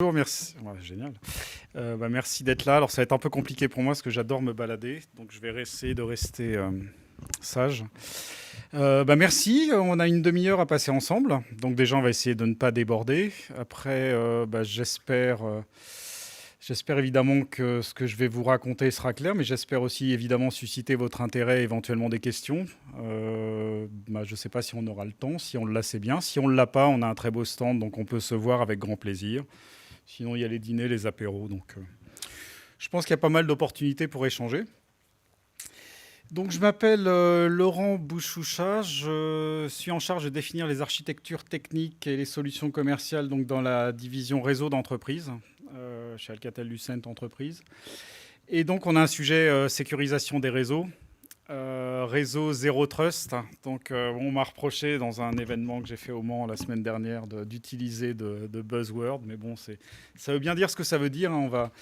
Bonjour, merci. Ouais, génial. Merci d'être là. Alors, ça va être un peu compliqué pour moi parce que j'adore me balader. Donc, je vais essayer de rester sage. Merci. On a une demi-heure à passer ensemble. Donc, déjà, on va essayer de ne pas déborder. Après, j'espère évidemment que ce que je vais vous raconter sera clair, mais j'espère aussi évidemment susciter votre intérêt, éventuellement des questions. Je ne sais pas si on aura le temps. Si on l'a, c'est bien. Si on ne l'a pas, on a un très beau stand, donc on peut se voir avec grand plaisir. Sinon, il y a les dîners, les apéros. Donc, je pense qu'il y a pas mal d'opportunités pour échanger. Donc, je m'appelle Laurent Bouchoucha. Je suis en charge de définir les architectures techniques et les solutions commerciales donc, dans la division réseau d'entreprise chez Alcatel-Lucent Entreprises. Et donc, on a un sujet sécurisation des réseaux. Réseau Zero Trust. Donc, on m'a reproché dans un événement que j'ai fait au Mans la semaine dernière d'utiliser de buzzwords. Mais bon, ça veut bien dire ce que ça veut dire. On va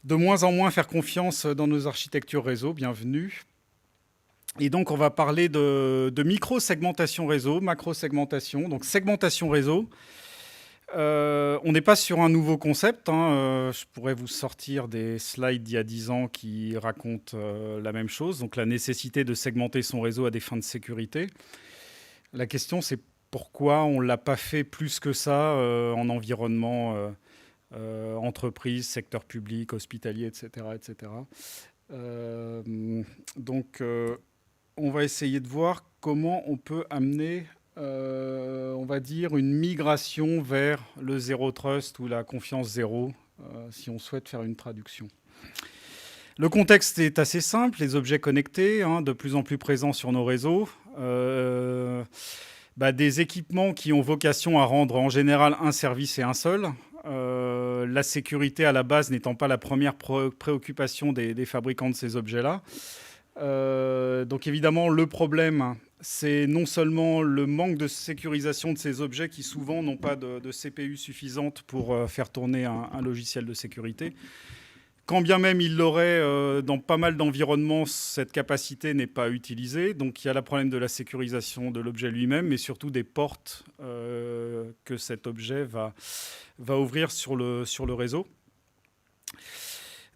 de moins en moins faire confiance dans nos architectures réseau. Bienvenue. Et donc, on va parler de micro-segmentation réseau, macro-segmentation. Donc, segmentation réseau. On n'est pas sur un nouveau concept. Je pourrais vous sortir des slides d'il y a 10 ans qui racontent la même chose. Donc la nécessité de segmenter son réseau à des fins de sécurité. La question, c'est pourquoi on ne l'a pas fait plus que ça en environnement, entreprise, secteur public, hospitalier, etc. etc. On va essayer de voir comment on peut amener on va dire, une migration vers le zéro trust ou la confiance zéro, si on souhaite faire une traduction. Le contexte est assez simple, les objets connectés, de plus en plus présents sur nos réseaux, des équipements qui ont vocation à rendre en général un service et un seul, la sécurité à la base n'étant pas la première préoccupation des fabricants de ces objets-là. Donc évidemment, le problème, c'est non seulement le manque de sécurisation de ces objets qui souvent n'ont pas de CPU suffisante pour faire tourner un logiciel de sécurité. Quand bien même il l'aurait, dans pas mal d'environnements, cette capacité n'est pas utilisée. Donc il y a le problème de la sécurisation de l'objet lui-même, mais surtout des portes que cet objet va ouvrir sur le réseau.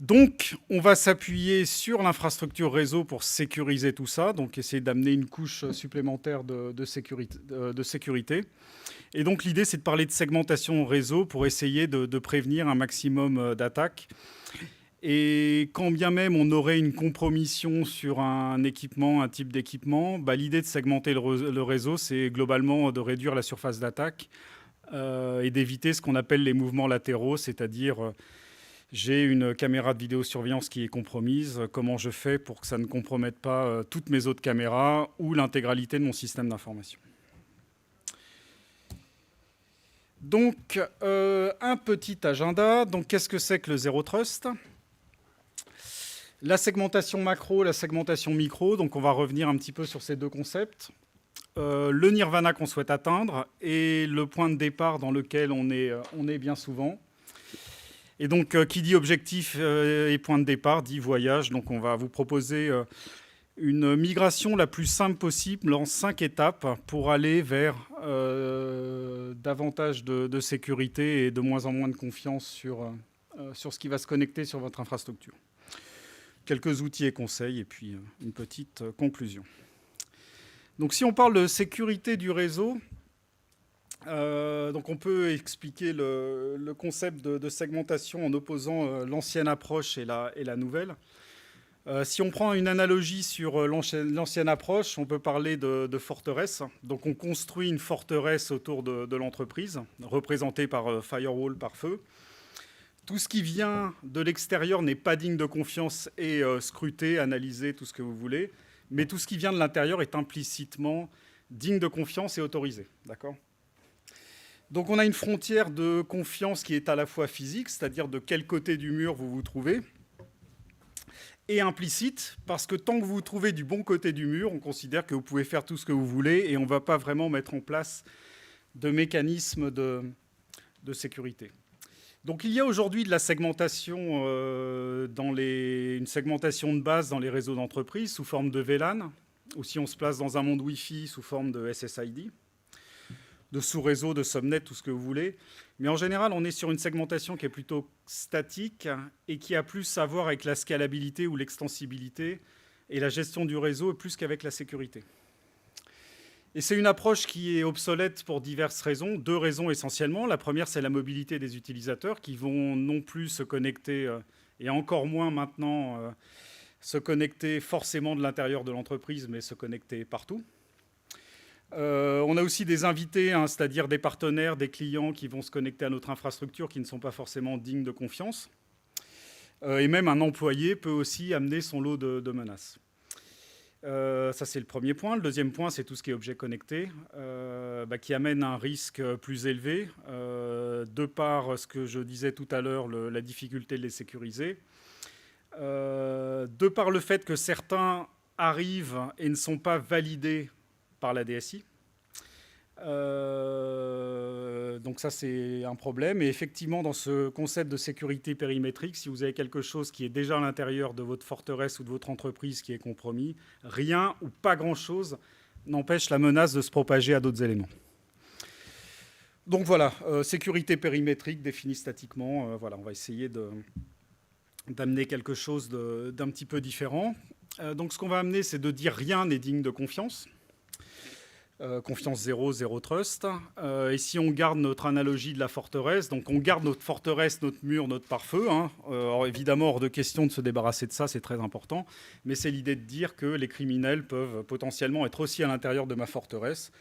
Donc, on va s'appuyer sur l'infrastructure réseau pour sécuriser tout ça, donc essayer d'amener une couche supplémentaire de sécurité. Et donc, l'idée, c'est de parler de segmentation réseau pour essayer de prévenir un maximum d'attaques. Et quand bien même on aurait une compromission sur un équipement, un type d'équipement, l'idée de segmenter le réseau, c'est globalement de réduire la surface d'attaque et d'éviter ce qu'on appelle les mouvements latéraux, c'est-à-dire... j'ai une caméra de vidéosurveillance qui est compromise. Comment je fais pour que ça ne compromette pas toutes mes autres caméras ou l'intégralité de mon système d'information? Donc, un petit agenda. Donc, qu'est-ce que c'est que le Zero Trust? La segmentation macro, la segmentation micro. Donc, on va revenir un petit peu sur ces deux concepts. Le nirvana qu'on souhaite atteindre et le point de départ dans lequel on est bien souvent. Et donc, qui dit objectif et point de départ, dit voyage. Donc, on va vous proposer une migration la plus simple possible en 5 étapes pour aller vers davantage de sécurité et de moins en moins de confiance sur ce qui va se connecter sur votre infrastructure. Quelques outils et conseils et puis une petite conclusion. Donc, si on parle de sécurité du réseau... donc on peut expliquer le concept de segmentation en opposant l'ancienne approche et la nouvelle. Si on prend une analogie sur l'ancienne approche, on peut parler de forteresse. Donc on construit une forteresse autour de l'entreprise, représentée par firewall, par feu. Tout ce qui vient de l'extérieur n'est pas digne de confiance et scruté, analysé, tout ce que vous voulez. Mais tout ce qui vient de l'intérieur est implicitement digne de confiance et autorisé. D'accord ? Donc on a une frontière de confiance qui est à la fois physique, c'est-à-dire de quel côté du mur vous vous trouvez, et implicite, parce que tant que vous vous trouvez du bon côté du mur, on considère que vous pouvez faire tout ce que vous voulez et on ne va pas vraiment mettre en place de mécanismes de sécurité. Donc il y a aujourd'hui de la segmentation, une segmentation de base dans les réseaux d'entreprise sous forme de VLAN, ou si on se place dans un monde Wi-Fi sous forme de SSID. de sous-réseaux, de subnets, tout ce que vous voulez. Mais en général, on est sur une segmentation qui est plutôt statique et qui a plus à voir avec la scalabilité ou l'extensibilité et la gestion du réseau plus qu'avec la sécurité. Et c'est une approche qui est obsolète pour diverses raisons, 2 raisons essentiellement. La première, c'est la mobilité des utilisateurs qui vont non plus se connecter, et encore moins maintenant se connecter forcément de l'intérieur de l'entreprise, mais se connecter partout. On a aussi des invités, hein, c'est-à-dire des partenaires, des clients qui vont se connecter à notre infrastructure qui ne sont pas forcément dignes de confiance. Et même un employé peut aussi amener son lot de menaces. Ça, c'est le premier point. Le deuxième point, c'est tout ce qui est objet connecté, qui amène un risque plus élevé, de par ce que je disais tout à l'heure, la difficulté de les sécuriser, de par le fait que certains arrivent et ne sont pas validés par la DSI. Donc ça, c'est un problème. Et effectivement, dans ce concept de sécurité périmétrique, si vous avez quelque chose qui est déjà à l'intérieur de votre forteresse ou de votre entreprise qui est compromis, rien ou pas grand-chose n'empêche la menace de se propager à d'autres éléments. Donc voilà, sécurité périmétrique définie statiquement. Voilà, on va essayer d'amener quelque chose d'un petit peu différent. Donc ce qu'on va amener, c'est de dire rien n'est digne de confiance. Confiance zéro, zéro trust. Et si on garde notre analogie de la forteresse, donc on garde notre forteresse, notre mur, notre pare-feu. Hein. Alors évidemment, hors de question de se débarrasser de ça, c'est très important. Mais c'est l'idée de dire que les criminels peuvent potentiellement être aussi à l'intérieur de ma forteresse.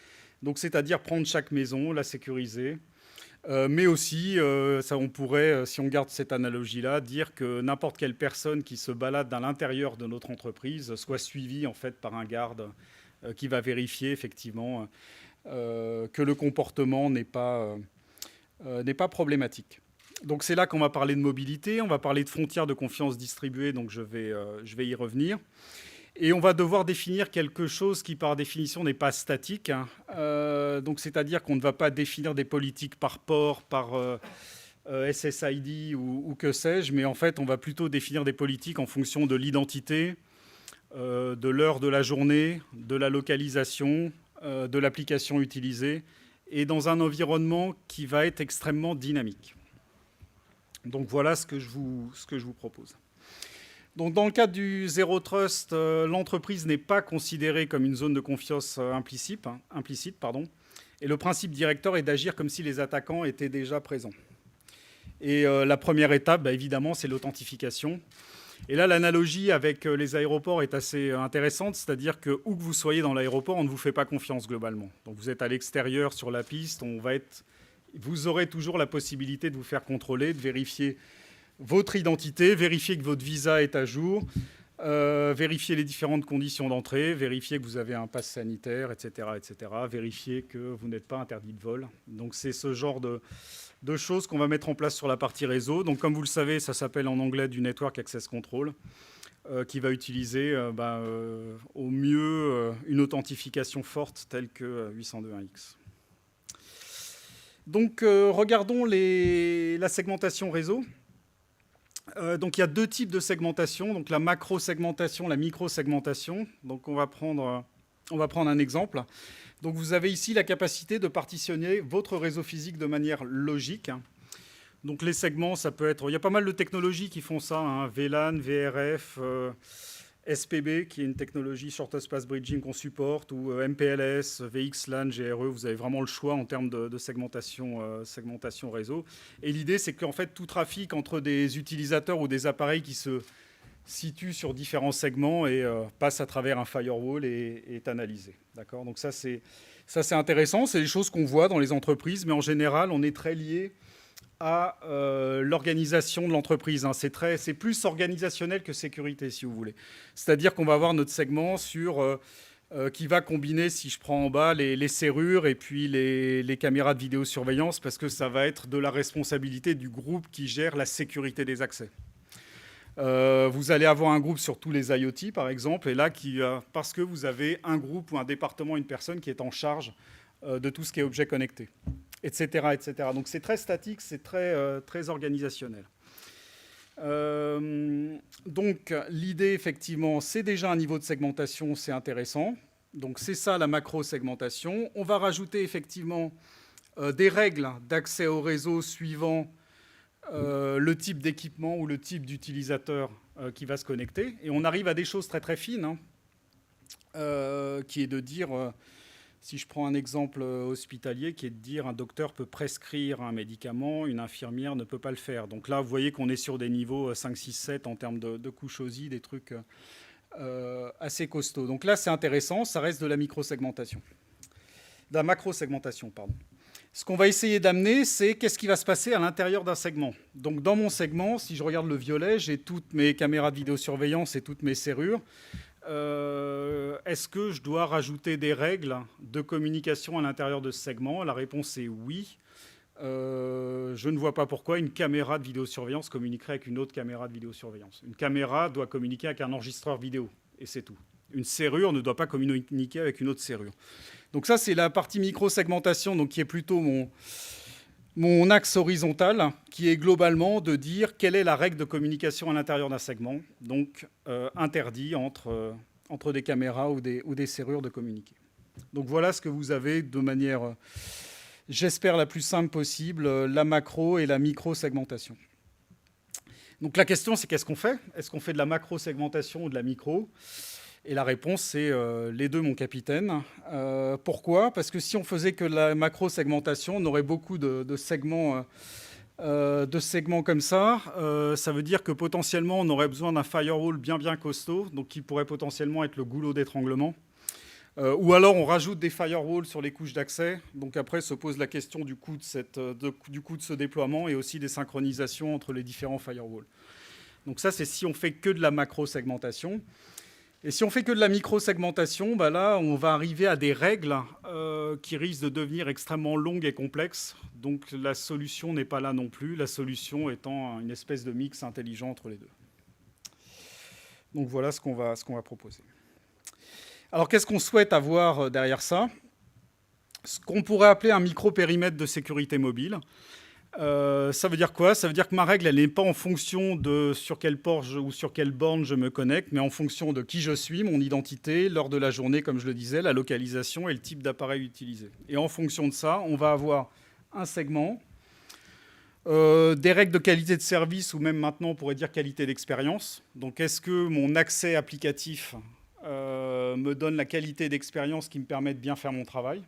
Donc c'est-à-dire prendre chaque maison, la sécuriser. Mais aussi, ça, on pourrait, si on garde cette analogie-là, dire que n'importe quelle personne qui se balade à l'intérieur de notre entreprise soit suivie en fait par un garde qui va vérifier effectivement que le comportement n'est pas problématique. Donc c'est là qu'on va parler de mobilité, on va parler de frontières de confiance distribuées, donc je vais y revenir. Et on va devoir définir quelque chose qui, par définition, n'est pas statique. Hein. Donc c'est-à-dire qu'on ne va pas définir des politiques par port, par SSID ou que sais-je, mais en fait, on va plutôt définir des politiques en fonction de l'identité, de l'heure de la journée, de la localisation, de l'application utilisée, et dans un environnement qui va être extrêmement dynamique. Donc voilà ce que je vous propose. Donc dans le cadre du Zero Trust, l'entreprise n'est pas considérée comme une zone de confiance implicite, et le principe directeur est d'agir comme si les attaquants étaient déjà présents. Et la première étape, évidemment, c'est l'authentification. Et là, l'analogie avec les aéroports est assez intéressante, c'est-à-dire que où que vous soyez dans l'aéroport, on ne vous fait pas confiance globalement. Donc vous êtes à l'extérieur, sur la piste, vous aurez toujours la possibilité de vous faire contrôler, de vérifier votre identité, vérifier que votre visa est à jour, vérifier les différentes conditions d'entrée, vérifier que vous avez un pass sanitaire, etc., vérifier que vous n'êtes pas interdit de vol. Donc c'est ce genre de choses qu'on va mettre en place sur la partie réseau. Donc comme vous le savez, ça s'appelle en anglais du Network Access Control, qui va utiliser au mieux une authentification forte telle que 802.1x. Donc regardons la segmentation réseau. Donc il y a 2 types de segmentation, donc la macro-segmentation, la micro-segmentation. Donc on va prendre un exemple. Donc vous avez ici la capacité de partitionner votre réseau physique de manière logique. Donc les segments, ça peut être... Il y a pas mal de technologies qui font ça, hein, VLAN, VRF, SPB, qui est une technologie Shortest Path Bridging qu'on supporte, ou MPLS, VXLAN, GRE. Vous avez vraiment le choix en termes de segmentation réseau. Et l'idée, c'est qu'en fait, tout trafic entre des utilisateurs ou des appareils qui se situent sur différents segments et passe à travers un firewall et est analysé. D'accord ? Donc ça, c'est intéressant. C'est des choses qu'on voit dans les entreprises, mais en général, on est très lié à l'organisation de l'entreprise. Hein. C'est plus organisationnel que sécurité, si vous voulez. C'est-à-dire qu'on va avoir notre segment qui va combiner, si je prends en bas, les serrures et puis les caméras de vidéosurveillance, parce que ça va être de la responsabilité du groupe qui gère la sécurité des accès. Vous allez avoir un groupe sur tous les IoT, par exemple, et là, parce que vous avez un groupe ou un département, une personne qui est en charge de tout ce qui est objet connecté, etc., etc. Donc c'est très statique, c'est très organisationnel. Donc l'idée, effectivement, c'est déjà un niveau de segmentation, c'est intéressant. Donc c'est ça la macro-segmentation. On va rajouter effectivement des règles d'accès au réseau suivant le type d'équipement ou le type d'utilisateur qui va se connecter. Et on arrive à des choses très très fines, hein, qui est de dire, si je prends un exemple hospitalier, qui est de dire un docteur peut prescrire un médicament, une infirmière ne peut pas le faire. Donc là, vous voyez qu'on est sur des niveaux 5, 6, 7 en termes de couches OSI, des trucs assez costauds. Donc là, c'est intéressant, ça reste de la micro-segmentation. De la macro-segmentation, pardon. Ce qu'on va essayer d'amener, c'est qu'est-ce qui va se passer à l'intérieur d'un segment. Donc dans mon segment, si je regarde le violet, j'ai toutes mes caméras de vidéosurveillance et toutes mes serrures. Est-ce que je dois rajouter des règles de communication à l'intérieur de ce segment? La réponse est oui. Je ne vois pas pourquoi une caméra de vidéosurveillance communiquerait avec une autre caméra de vidéosurveillance. Une caméra doit communiquer avec un enregistreur vidéo, et c'est tout. Une serrure ne doit pas communiquer avec une autre serrure. Donc ça, c'est la partie micro-segmentation, donc qui est plutôt mon axe horizontal, qui est globalement de dire quelle est la règle de communication à l'intérieur d'un segment, donc interdit entre des caméras ou des serrures de communiquer. Donc voilà ce que vous avez de manière, j'espère, la plus simple possible, la macro et la micro-segmentation. Donc la question, c'est qu'est-ce qu'on fait? Est-ce qu'on fait de la macro-segmentation ou de la micro? Et la réponse, c'est les deux, mon capitaine. Pourquoi? Parce que si on faisait que de la macro-segmentation, on aurait beaucoup de segments comme ça. Ça veut dire que potentiellement, on aurait besoin d'un firewall bien costaud, donc qui pourrait potentiellement être le goulot d'étranglement. Ou alors, on rajoute des firewalls sur les couches d'accès. Donc après, se pose la question du coût de ce déploiement et aussi des synchronisations entre les différents firewalls. Donc ça, c'est si on fait que de la macro-segmentation. Et si on fait que de la micro-segmentation, bah là, on va arriver à des règles qui risquent de devenir extrêmement longues et complexes. Donc la solution n'est pas là non plus, la solution étant une espèce de mix intelligent entre les deux. Donc voilà ce qu'on va proposer. Alors qu'est-ce qu'on souhaite avoir derrière ça? Ce qu'on pourrait appeler un micro-périmètre de sécurité mobile. Ça veut dire quoi? Ça veut dire que ma règle, elle n'est pas en fonction de sur quel port ou sur quelle borne je me connecte, mais en fonction de qui je suis, mon identité, l'heure de la journée, comme je le disais, la localisation et le type d'appareil utilisé. Et en fonction de ça, on va avoir un segment, des règles de qualité de service, ou même maintenant, on pourrait dire qualité d'expérience. Donc, est-ce que mon accès applicatif me donne la qualité d'expérience qui me permet de bien faire mon travail?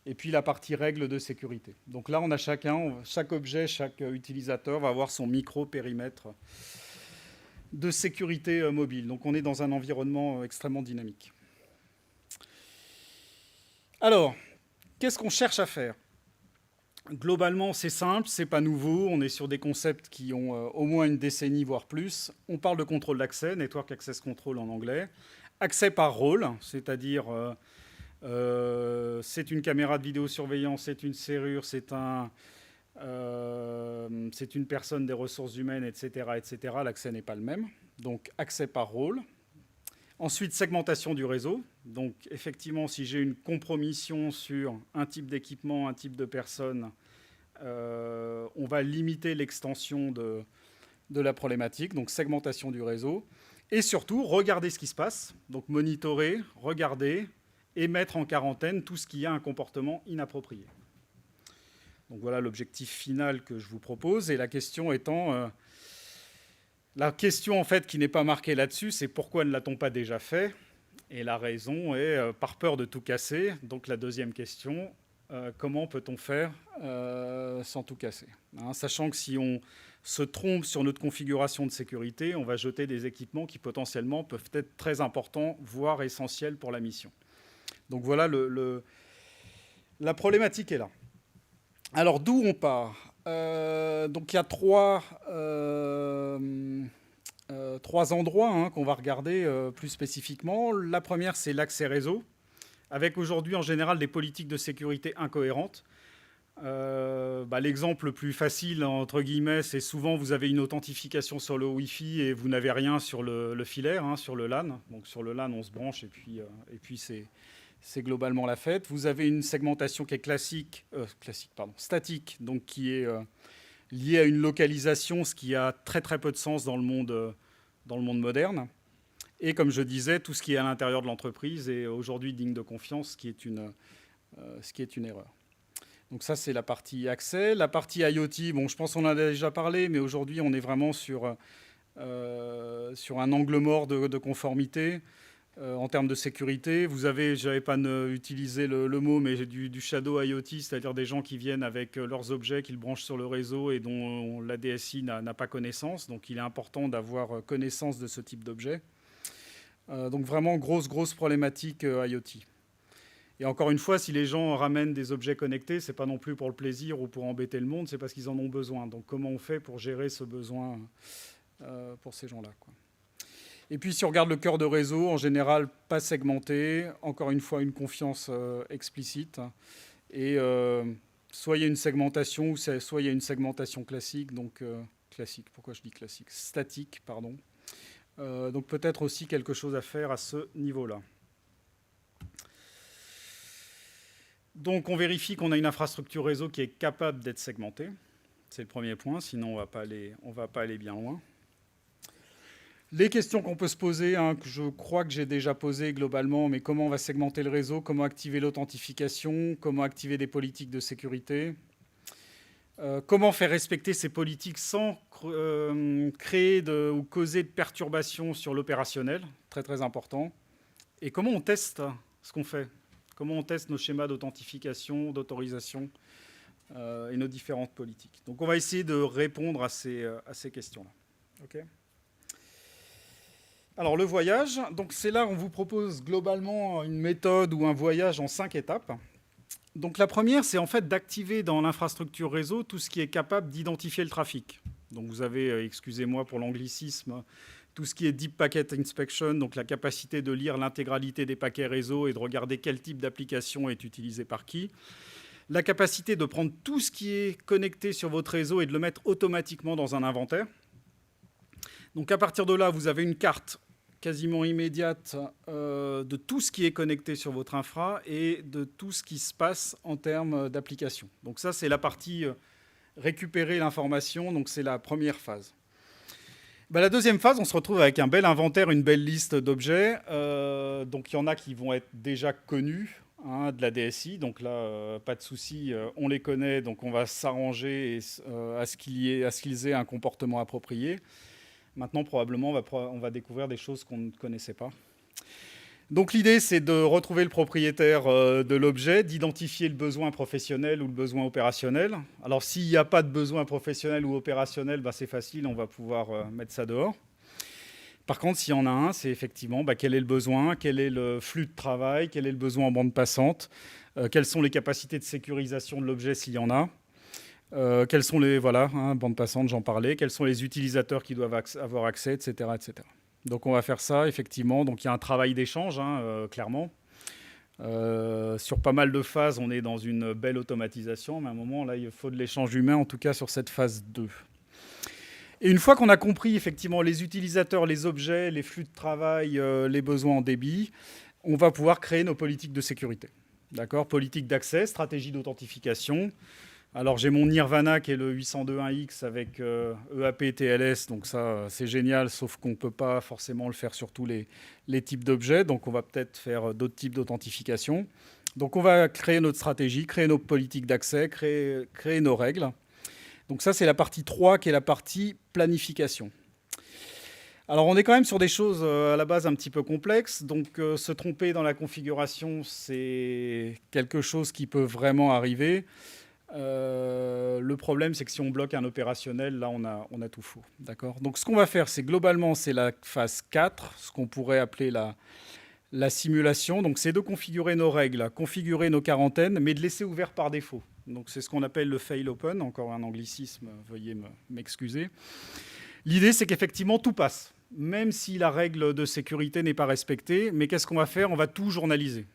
Et puis la partie règles de sécurité. Donc là, on a chaque objet, chaque utilisateur va avoir son micro-périmètre de sécurité mobile. Donc on est dans un environnement extrêmement dynamique. Alors, qu'est-ce qu'on cherche à faire? Globalement, c'est simple, c'est pas nouveau. On est sur des concepts qui ont au moins une décennie, voire plus. On parle de contrôle d'accès, Network Access Control en anglais. Accès par rôle, c'est-à-dire... c'est une caméra de vidéosurveillance, c'est une serrure, c'est une personne des ressources humaines, etc. etc. L'accès n'est pas le même. Donc, accès par rôle. Ensuite, segmentation du réseau. Donc, effectivement, si j'ai une compromission sur un type d'équipement, un type de personne, on va limiter l'extension de la problématique. Donc, segmentation du réseau. Et surtout, regarder ce qui se passe. Donc, monitorer, regarder, et mettre en quarantaine tout ce qui a un comportement inapproprié. Donc voilà l'objectif final que je vous propose. Et la question étant... la question en fait qui n'est pas marquée là-dessus, c'est pourquoi ne l'a-t-on pas déjà fait? Et la raison est par peur de tout casser. Donc la deuxième question, comment peut-on faire sans tout casser, hein, sachant que si on se trompe sur notre configuration de sécurité, on va jeter des équipements qui potentiellement peuvent être très importants, voire essentiels pour la mission. Donc voilà, la problématique est là. Alors d'où on part? Donc il y a trois endroits qu'on va regarder plus spécifiquement. La première, c'est l'accès réseau, avec aujourd'hui en général des politiques de sécurité incohérentes. L'exemple le plus facile, entre guillemets, c'est souvent vous avez une authentification sur le Wi-Fi et vous n'avez rien sur le filaire, hein, sur le LAN. Donc sur le LAN, on se branche et puis c'est globalement la fête. Vous avez une segmentation qui est statique, donc qui est liée à une localisation, ce qui a très très peu de sens dans le monde moderne. Et comme je disais, tout ce qui est à l'intérieur de l'entreprise est aujourd'hui digne de confiance, ce qui est une erreur. Donc ça, c'est la partie accès. La partie IoT, bon, je pense qu'on en a déjà parlé, mais aujourd'hui, on est vraiment sur un angle mort de conformité. En termes de sécurité, vous avez, je n'avais pas utilisé le mot, mais j'ai du shadow IoT, c'est-à-dire des gens qui viennent avec leurs objets, qu'ils branchent sur le réseau et dont la DSI n'a pas connaissance. Donc il est important d'avoir connaissance de ce type d'objet. Donc vraiment grosse problématique IoT. Et encore une fois, si les gens ramènent des objets connectés, c'est pas non plus pour le plaisir ou pour embêter le monde, c'est parce qu'ils en ont besoin. Donc comment on fait pour gérer ce besoin pour ces gens-là, quoi. Et puis si on regarde le cœur de réseau, en général pas segmenté, encore une fois une confiance explicite. Et soit il y a une segmentation, ou soit il y a une segmentation classique, donc classique, pourquoi je dis classique? Statique, pardon. Donc peut-être aussi quelque chose à faire à ce niveau-là. Donc on vérifie qu'on a une infrastructure réseau qui est capable d'être segmentée. C'est le premier point, sinon on va pas aller bien loin. Les questions qu'on peut se poser, hein, que je crois que j'ai déjà posées globalement, mais comment on va segmenter le réseau, comment activer l'authentification, comment activer des politiques de sécurité, comment faire respecter ces politiques sans créer ou causer de perturbations sur l'opérationnel, très important, et comment on teste ce qu'on fait, comment on teste nos schémas d'authentification, d'autorisation et nos différentes politiques. Donc on va essayer de répondre à ces questions-là. Okay. Alors le voyage, donc c'est là où on vous propose globalement une méthode ou un voyage en 5 étapes. Donc la première, c'est en fait d'activer dans l'infrastructure réseau tout ce qui est capable d'identifier le trafic. Donc vous avez, excusez-moi pour l'anglicisme, tout ce qui est Deep Packet Inspection, donc la capacité de lire l'intégralité des paquets réseau et de regarder quel type d'application est utilisé par qui. La capacité de prendre tout ce qui est connecté sur votre réseau et de le mettre automatiquement dans un inventaire. Donc à partir de là, vous avez une carte quasiment immédiate de tout ce qui est connecté sur votre infra et de tout ce qui se passe en termes d'application. Donc ça, c'est la partie récupérer l'information, donc c'est la première phase. La deuxième phase, on se retrouve avec un bel inventaire, une belle liste d'objets. Donc il y en a qui vont être déjà connus de la DSI, donc là, pas de souci, on les connaît, donc on va s'arranger à ce qu'ils aient un comportement approprié. Maintenant, probablement, on va découvrir des choses qu'on ne connaissait pas. Donc l'idée, c'est de retrouver le propriétaire de l'objet, d'identifier le besoin professionnel ou le besoin opérationnel. Alors s'il n'y a pas de besoin professionnel ou opérationnel, c'est facile, on va pouvoir mettre ça dehors. Par contre, s'il y en a un, c'est effectivement quel est le besoin, quel est le flux de travail, quel est le besoin en bande passante, quelles sont les capacités de sécurisation de l'objet s'il y en a. Quels sont les bande passante, j'en parlais. Quels sont les utilisateurs qui doivent avoir accès, etc., etc. Donc on va faire ça, effectivement. Donc il y a un travail d'échange, clairement. Sur pas mal de phases, on est dans une belle automatisation. Mais à un moment, là, il faut de l'échange humain, en tout cas sur cette phase 2. Et une fois qu'on a compris, effectivement, les utilisateurs, les objets, les flux de travail, les besoins en débit, on va pouvoir créer nos politiques de sécurité. D'accord ? Politique d'accès, stratégie d'authentification. Alors j'ai mon Nirvana qui est le 802.1x avec EAP TLS, donc ça c'est génial, sauf qu'on ne peut pas forcément le faire sur tous les types d'objets, donc on va peut-être faire d'autres types d'authentification. Donc on va créer notre stratégie, créer nos politiques d'accès, créer nos règles. Donc ça c'est la partie 3 qui est la partie planification. Alors on est quand même sur des choses à la base un petit peu complexes, donc se tromper dans la configuration c'est quelque chose qui peut vraiment arriver. Le problème, c'est que si on bloque un opérationnel, là, on a tout faux. D'accord ? Donc, ce qu'on va faire, c'est globalement, c'est la phase 4, ce qu'on pourrait appeler la simulation. Donc, c'est de configurer nos règles, configurer nos quarantaines, mais de laisser ouvert par défaut. Donc, c'est ce qu'on appelle le fail open. Encore un anglicisme, veuillez m'excuser. L'idée, c'est qu'effectivement, tout passe, même si la règle de sécurité n'est pas respectée. Mais qu'est-ce qu'on va faire ? On va tout journaliser.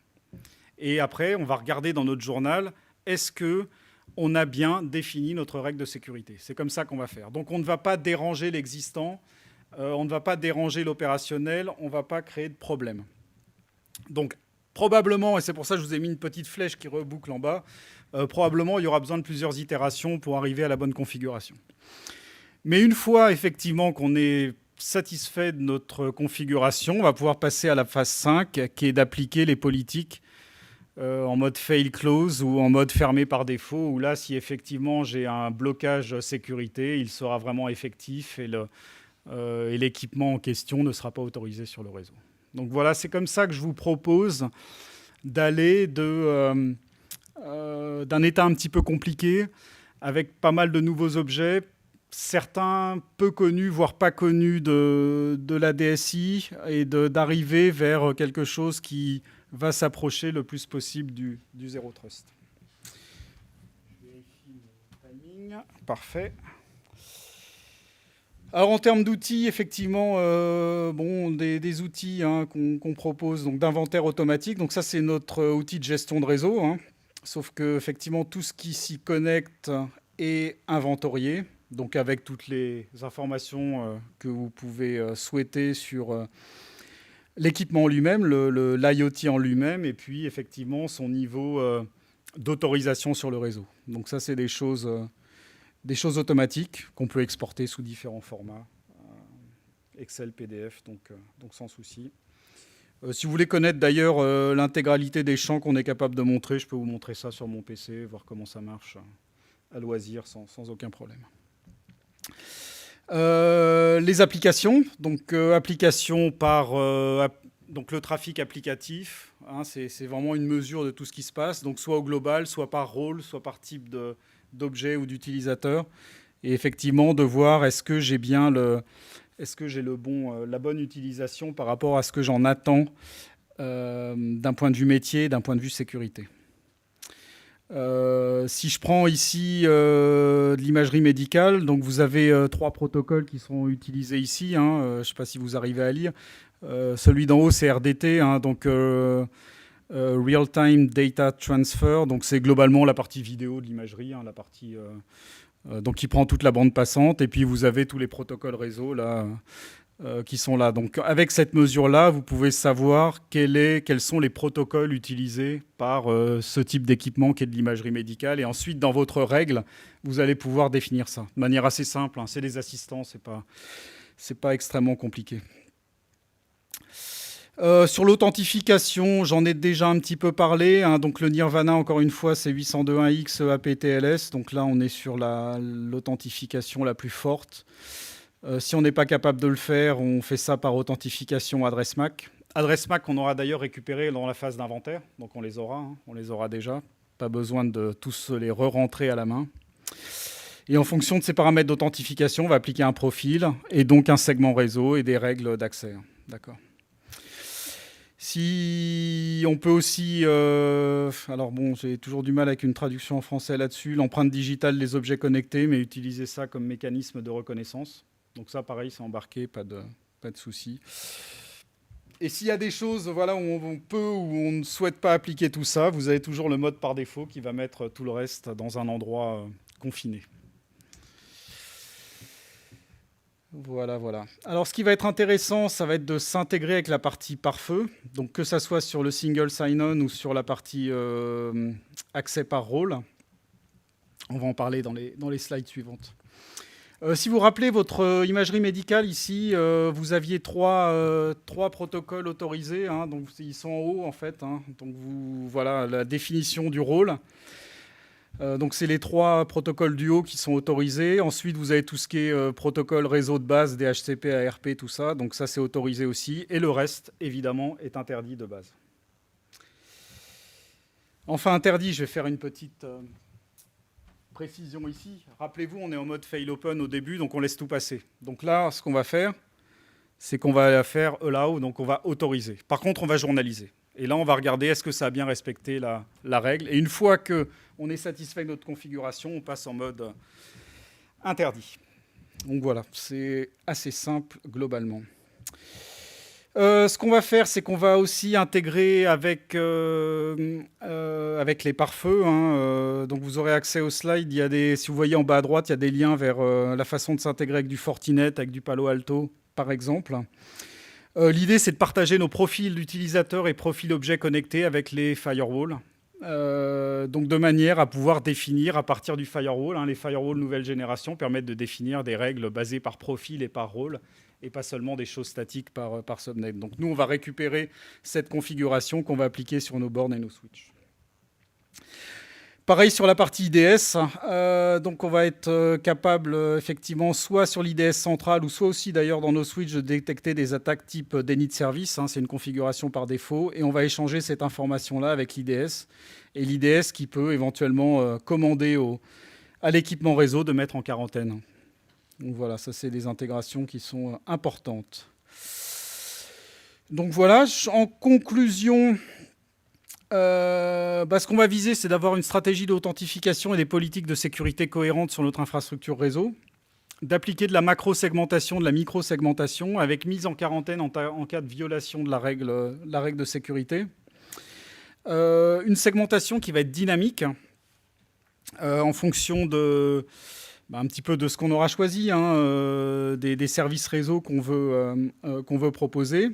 Et après, on va regarder dans notre journal, est-ce qu'on a bien défini notre règle de sécurité. C'est comme ça qu'on va faire. Donc on ne va pas déranger l'existant, on ne va pas déranger l'opérationnel, on ne va pas créer de problème. Donc probablement, et c'est pour ça que je vous ai mis une petite flèche qui reboucle en bas, probablement il y aura besoin de plusieurs itérations pour arriver à la bonne configuration. Mais une fois effectivement qu'on est satisfait de notre configuration, on va pouvoir passer à la phase 5 qui est d'appliquer les politiques en mode fail close ou en mode fermé par défaut, où là, si effectivement j'ai un blocage sécurité, il sera vraiment effectif et l'équipement en question ne sera pas autorisé sur le réseau. Donc voilà, c'est comme ça que je vous propose d'aller d'un état un petit peu compliqué, avec pas mal de nouveaux objets, certains peu connus, voire pas connus de la DSI, et d'arriver vers quelque chose qui va s'approcher le plus possible du Zero Trust. Je vérifie le timing. Parfait. Alors en termes d'outils, effectivement, des outils qu'on propose, donc d'inventaire automatique. Donc ça, c'est notre outil de gestion de réseau. Sauf que effectivement, tout ce qui s'y connecte est inventorié. Donc avec toutes les informations que vous pouvez souhaiter sur l'équipement en lui-même, l'IoT en lui-même, et puis effectivement son niveau d'autorisation sur le réseau. Donc ça, c'est des choses automatiques qu'on peut exporter sous différents formats, Excel, PDF, donc sans souci. Si vous voulez connaître d'ailleurs l'intégralité des champs qu'on est capable de montrer, je peux vous montrer ça sur mon PC, voir comment ça marche à loisir sans aucun problème. Les applications, donc applications par donc le trafic applicatif, c'est vraiment une mesure de tout ce qui se passe, donc soit au global, soit par rôle, soit par type d'objet ou d'utilisateur, et effectivement de voir est-ce que j'ai bien la bonne utilisation par rapport à ce que j'en attends d'un point de vue métier, d'un point de vue sécurité. Si je prends ici de l'imagerie médicale, donc vous avez 3 protocoles qui sont utilisés ici. Je ne sais pas si vous arrivez à lire. Celui d'en haut, c'est RDT, donc Real-Time Data Transfer. Donc c'est globalement la partie vidéo de l'imagerie, la partie donc qui prend toute la bande passante. Et puis vous avez tous les protocoles réseau là. Qui sont là. Donc avec cette mesure-là, vous pouvez savoir quels sont les protocoles utilisés par ce type d'équipement qui est de l'imagerie médicale. Et ensuite, dans votre règle, vous allez pouvoir définir ça de manière assez simple. C'est des assistants, c'est pas extrêmement compliqué. Sur l'authentification, j'en ai déjà un petit peu parlé. Donc le Nirvana, encore une fois, c'est 802.1x APTLS. Donc là, on est sur l'authentification la plus forte. Si on n'est pas capable de le faire, on fait ça par authentification adresse MAC. Adresse MAC, on aura d'ailleurs récupéré dans la phase d'inventaire, donc on les aura déjà. Pas besoin de tous les re-rentrer à la main. Et en fonction de ces paramètres d'authentification, on va appliquer un profil et donc un segment réseau et des règles d'accès. D'accord. Si on peut aussi, alors bon, j'ai toujours du mal avec une traduction en français là-dessus, l'empreinte digitale des objets connectés, mais utiliser ça comme mécanisme de reconnaissance. Donc ça, pareil, c'est embarqué, pas de souci. Et s'il y a des choses où on peut ou on ne souhaite pas appliquer tout ça, vous avez toujours le mode par défaut qui va mettre tout le reste dans un endroit confiné. Voilà. Alors, ce qui va être intéressant, ça va être de s'intégrer avec la partie pare-feu. Donc, que ça soit sur le single sign-on ou sur la partie accès par rôle. On va en parler dans les slides suivantes. Si vous vous rappelez votre imagerie médicale ici, vous aviez trois protocoles autorisés, donc ils sont en haut en fait. Donc voilà la définition du rôle. Donc c'est les 3 protocoles du haut qui sont autorisés. Ensuite vous avez tout ce qui est protocole réseau de base, DHCP, ARP, tout ça. Donc ça c'est autorisé aussi. Et le reste évidemment est interdit de base. Enfin interdit, je vais faire une petite précision ici. Rappelez-vous, on est en mode fail open au début, donc on laisse tout passer. Donc là, ce qu'on va faire, c'est qu'on va faire allow, donc on va autoriser. Par contre, on va journaliser. Et là, on va regarder est-ce que ça a bien respecté la règle. Et une fois qu'on est satisfait de notre configuration, on passe en mode interdit. Donc voilà, c'est assez simple globalement. Ce qu'on va faire, c'est qu'on va aussi intégrer avec les pare-feux. Donc vous aurez accès au slide. Si vous voyez en bas à droite, il y a des liens vers la façon de s'intégrer avec du Fortinet, avec du Palo Alto, par exemple. L'idée, c'est de partager nos profils d'utilisateurs et profils objets connectés avec les firewalls. Donc de manière à pouvoir définir à partir du firewall. Les firewalls nouvelle génération permettent de définir des règles basées par profil et par rôle, et pas seulement des choses statiques par subnet. Donc nous, on va récupérer cette configuration qu'on va appliquer sur nos bornes et nos switches. Pareil sur la partie IDS, donc on va être capable effectivement soit sur l'IDS central ou soit aussi d'ailleurs dans nos switches de détecter des attaques type déni de service, hein, c'est une configuration par défaut, et on va échanger cette information-là avec l'IDS, et l'IDS qui peut éventuellement commander à l'équipement réseau de mettre en quarantaine. Donc voilà, ça c'est des intégrations qui sont importantes. Donc voilà, en conclusion, ce qu'on va viser, c'est d'avoir une stratégie d'authentification et des politiques de sécurité cohérentes sur notre infrastructure réseau, d'appliquer de la macro-segmentation, de la micro-segmentation, avec mise en quarantaine en cas de violation de la règle de sécurité. Une segmentation qui va être dynamique en fonction de un petit peu de ce qu'on aura choisi, hein, des services réseau qu'on veut proposer.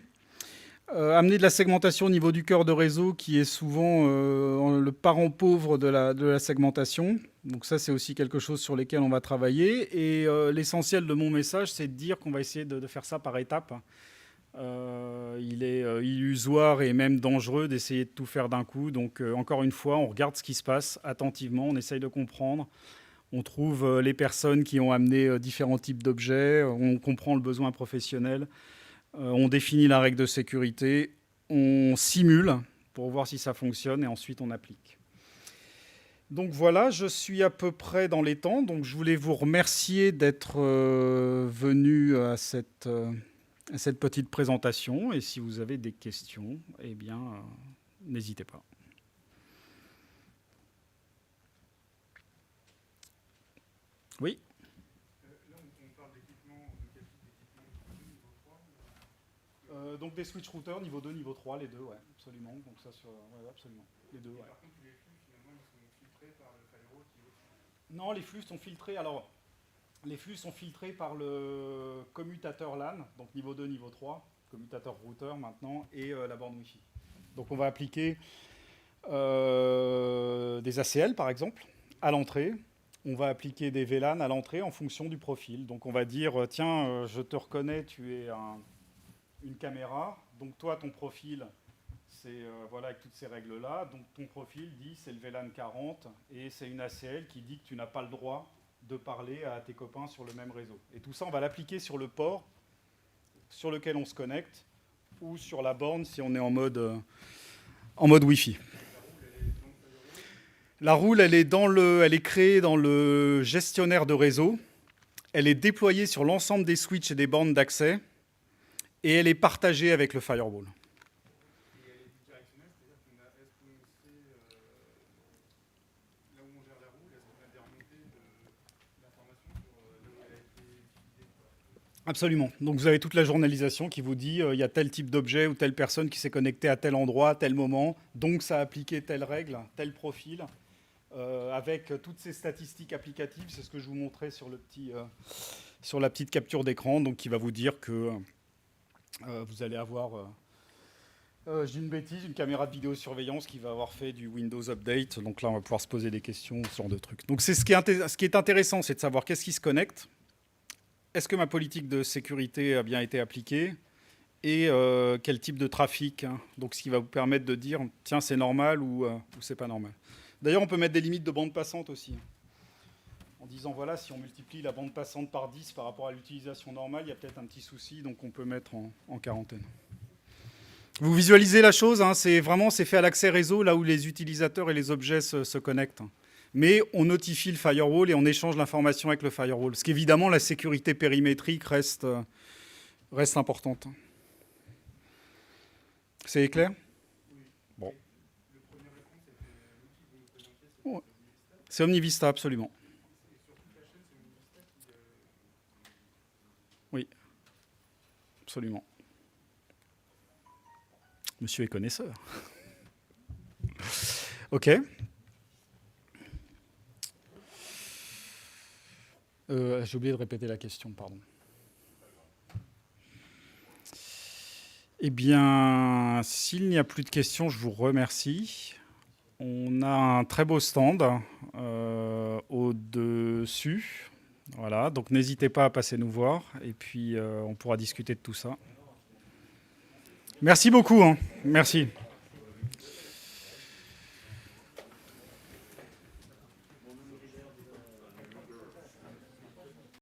Amener de la segmentation au niveau du cœur de réseau qui est souvent le parent pauvre de la segmentation. Donc ça, c'est aussi quelque chose sur lequel on va travailler. Et l'essentiel de mon message, c'est de dire qu'on va essayer de faire ça par étapes. Il est illusoire et même dangereux d'essayer de tout faire d'un coup. Donc encore une fois, on regarde ce qui se passe attentivement, on essaye de comprendre. On trouve les personnes qui ont amené différents types d'objets, on comprend le besoin professionnel. On définit la règle de sécurité, on simule pour voir si ça fonctionne et ensuite on applique. Donc voilà, je suis à peu près dans les temps. Donc je voulais vous remercier d'être venu à cette petite présentation. Et si vous avez des questions, eh bien, n'hésitez pas. Oui. Donc des switch routers niveau 2, niveau 3, les deux, ouais, absolument. Donc ça ouais, absolument. Les deux, ouais. Par contre, les flux, finalement, ils sont filtrés par le firewall qui est au-dessus. Non, les flux sont filtrés. Alors, les flux sont filtrés par le commutateur LAN, donc niveau 2, niveau 3, commutateur routeur maintenant, et la borne Wi-Fi. Donc on va appliquer des ACL, par exemple, à l'entrée. On va appliquer des VLAN à l'entrée en fonction du profil. Donc on va dire, tiens, je te reconnais, tu es une caméra, donc toi, ton profil, c'est voilà, avec toutes ces règles-là. Donc ton profil dit c'est le VLAN 40 et c'est une ACL qui dit que tu n'as pas le droit de parler à tes copains sur le même réseau. Et tout ça, on va l'appliquer sur le port sur lequel on se connecte ou sur la borne si on est en mode Wi-Fi. La roule, elle est créée dans le gestionnaire de réseau. Elle est déployée sur l'ensemble des switches et des bornes d'accès. Et elle est partagée avec le firewall. Et elle est bidirectionnelle, c'est-à-dire est-ce qu'on sait, là où on gère la roue, est-ce qu'on a des remontées d'informations sur là où elle a été utilisée? Absolument. Donc vous avez toute la journalisation qui vous dit il y a tel type d'objet ou telle personne qui s'est connectée à tel endroit, à tel moment, donc ça a appliqué telle règle, tel profil, avec toutes ces statistiques applicatives. C'est ce que je vous montrais sur la petite capture d'écran, donc qui va vous dire que vous allez avoir, je dis une bêtise, une caméra de vidéosurveillance qui va avoir fait du Windows Update. Donc là, on va pouvoir se poser des questions, ce genre de trucs. Donc c'est ce qui est intéressant, c'est de savoir qu'est-ce qui se connecte. Est-ce que ma politique de sécurité a bien été appliquée? Et quel type de trafic, hein. Donc ce qui va vous permettre de dire, tiens, c'est normal ou c'est pas normal. D'ailleurs, on peut mettre des limites de bande passante aussi. En disant, voilà, si on multiplie la bande passante par 10 par rapport à l'utilisation normale, il y a peut-être un petit souci, donc on peut mettre en quarantaine. Vous visualisez la chose, hein, c'est fait à l'accès réseau, là où les utilisateurs et les objets se connectent. Mais on notifie le firewall et on échange l'information avec le firewall. Parce qu'évidemment, la sécurité périmétrique reste importante. C'est clair? Bon. C'est OmniVista, absolument. Oui, absolument. Monsieur est connaisseur. OK. J'ai oublié de répéter la question, pardon. Eh bien, s'il n'y a plus de questions, je vous remercie. On a un très beau stand au-dessus. Voilà, donc n'hésitez pas à passer nous voir et puis on pourra discuter de tout ça. Merci beaucoup, hein. Merci.